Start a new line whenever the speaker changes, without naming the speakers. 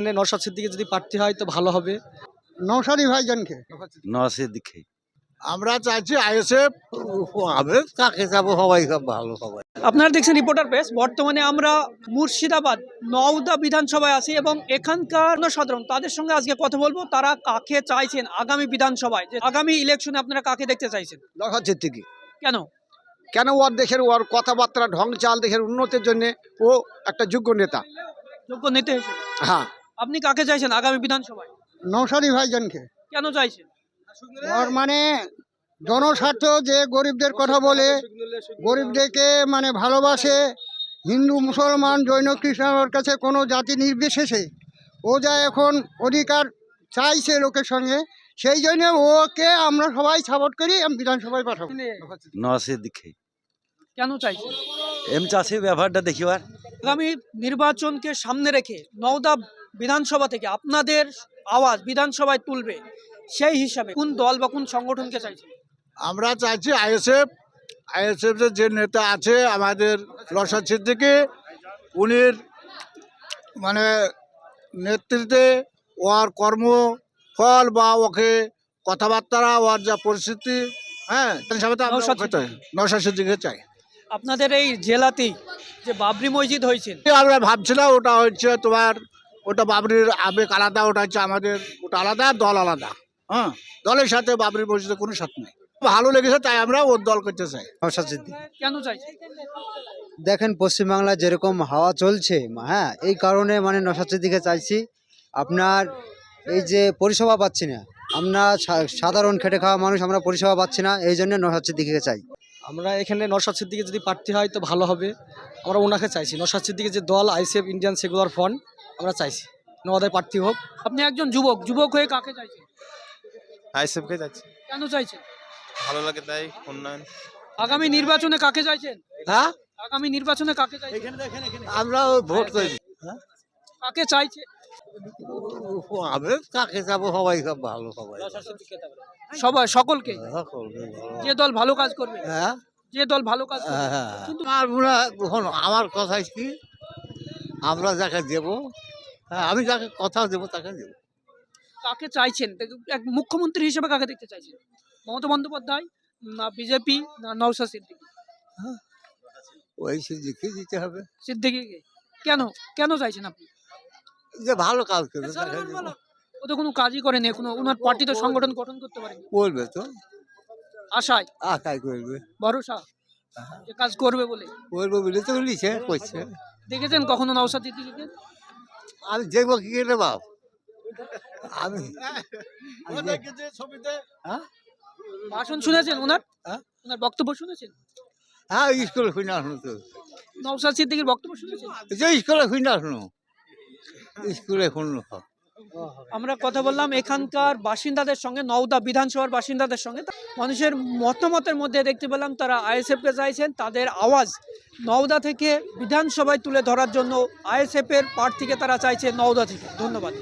মানে নওশাদ সিদ্দিকী যদি প্রার্থী হয় তো ভালো হবে।
নওশাদী ভাইজানকে
নওশাদ সিদ্দিকী।
আমরা চাইছি আইএসএফ হবে, কাকে যাবো সবাই সব ভালো সবাই।
আপনারা দেখছেন রিপোর্টার প্রেস। বর্তমানে আমরা মুর্শিদাবাদ নওদা বিধানসভায় আছি এবং এখানকার সাধারণ তাদের সঙ্গে আজকে কথা বলবো। তারা কাকে চাইছেন আগামী বিধানসভায়, যে আগামী ইলেকশনে আপনারা কাকে দেখতে চাইছেন?
নওশাদ সিদ্দিকী।
কেন?
কেন? ওর দেখের ওর কথাবার্তা ঢং চাল দেখের উন্নতির জন্য ও একটা যোগ্য নেতা।
যোগ্য নেতা হিসেবে
হ্যাঁ,
আপনি কাকে চাইছেন আগামী বিধানসভায়?
নওশাদী ভাইজানকে।
কেন চাইছেন?
ওর মানে জনস্বার্থ, যে গরিবদের কথা বলে, গরিবদেরকে মানে ভালোবাসে, হিন্দু মুসলমান জৈন খ্রিস্টানের কাছে কোনো জাতি নির্বিশেষে ও যা এখন অধিকার চাইছে লোকের সঙ্গে, সেই জন্য ওকে আমরা সবাই সাপোর্ট করি, আমি বিধানসভায় পাঠাবো।
নওশাদ সিদ্দিকী।
কেন চাইছেন?
এম চাষি ব্যাপারটা দেখিবার।
আগামী নির্বাচনকে সামনে রেখে নওদা বিধানসভা থেকে আপনাদের আওয়াজ বিধানসভায় তুলবে, সেই হিসাবে কোন দল বা কোন সংগঠনকে চাইছেন?
আমরা চাইছি আইএসএফ যে নেতা আছে আমাদের নওশাদ সিদ্দিকী, উনির মানে নেতৃত্বে ওর কর্মফল বা ওকে কথাবার্তা, ওর যা পরিস্থিতি, হ্যাঁ নওশাদ সিদ্দিকী চাই।
আপনাদের এই জেলাতেই যে বাবরি মসজিদ হয়েছে,
আমরা ভাবছিলাম ওটা হচ্ছে তোমার, ওটা বাবরির আবেগ আলাদা, ওটা হচ্ছে আমাদের, ওটা আলাদা, দল আলাদা। হ্যাঁ, দলের সাথে বাবরি মসজিদের কোনো সাথে নেই। ভালো লেগেছে তাই আমরা ওর দল করতে চাই।
নওশাদ সিদ্দিকী।
কেন চাইছেন?
দেখেন পশ্চিমবাংলায় যেরকম হাওয়া চলছে, হ্যাঁ, এই কারণে মানে নওশাদ সিদ্দিকীকে চাইছি। আপনার এই যে পরিষেবা পাচ্ছি না, আমরা সাধারণ খেটে খাওয়া মানুষ, আমরা পরিষেবা পাচ্ছি না, এই জন্য নওশাদ সিদ্দিকীকে চাই।
আমরা এখানে নওশাদ সিদ্দিকী যদি প্রার্থী হয় তো ভালো হবে, আমরা ওনাকে চাইছি। নওশাদ সিদ্দিকী যে দল আইএসএফ ইন্ডিয়ান সেকুলার ফ্রন্ট, আমরা চাইছি নওদায় প্রার্থী হোক।
আপনি একজন যুবক হয়ে কাকে চাইছেন?
আইএসএফকে যাচ্ছে,
কেন চাইছেন?
ভালো লাগে তাই। উন্নয়ন।
আগামী নির্বাচনে কাকে চাইছেন?
হ্যাঁ,
আগামী নির্বাচনে কাকে চাইছেন?
আমরা ভোট করি।
কাকে চাইছে?
হবে, কাকে যাবো সবাই সব ভালো সবাই।
সবাই, সকলকে, যে দল ভালো কাজ করবে,
হ্যাঁ,
যে দল ভালো কাজ করবে। কিন্তু
আমার কথা কি, আমরা যাকে দেব, আমি যাকে কথা দেবো তাকে দেবো।
কাকে চাইছেন? এক মুখ্যমন্ত্রী হিসেবে কাকে দেখতে চাইছেন? মমতা বন্দ্যোপাধ্যায়, না বিজেপি, না নওশাদ সিদ্দিকী?
ওই সিদ্দিকী দিতে হবে,
সিদ্দিকীকে। কেন কেন চাইছেন আপনি?
যে ভালো কাজ করবে তাকে দেবো।
ও তো কোনো কাজই করেনি এখনো, ওনার পার্টি তো সংগঠন গঠন করতে পারেনি।
করবে তো,
আশায়,
আশাই করবে,
ভরসা যে কাজ করবে বলে।
করবে বলে তো লিখে করছে।
দেখেছেন কখনো নওশাদ সিদ্দিকীকে?
আমি দেখবো কি রে বাপ, আমি
ভাষণ শুনেছেন ওনার?
হ্যাঁ?
ওনার বক্তব্য শুনেছেন?
হ্যাঁ, স্কুলে শুনে আসলো তো,
নওশাদ সিদ্দিকীর বক্তব্য শুনেছেন?
যে স্কুলে শুনে আসলো, স্কুলে শুনলো।
আমরা কথা বললাম এখানকার বাসিন্দাদের সঙ্গে, নওদা বিধানসভার বাসিন্দাদের সঙ্গে। মানুষের মতামতের মধ্যে দেখতে পেলাম তারা আইএসএফকে চাইছেন। তাদের আওয়াজ নওদা থেকে বিধানসভায় তুলে ধরার জন্য আইএসএফের প্রার্থীকে তারা চাইছে নওদা থেকে। ধন্যবাদ।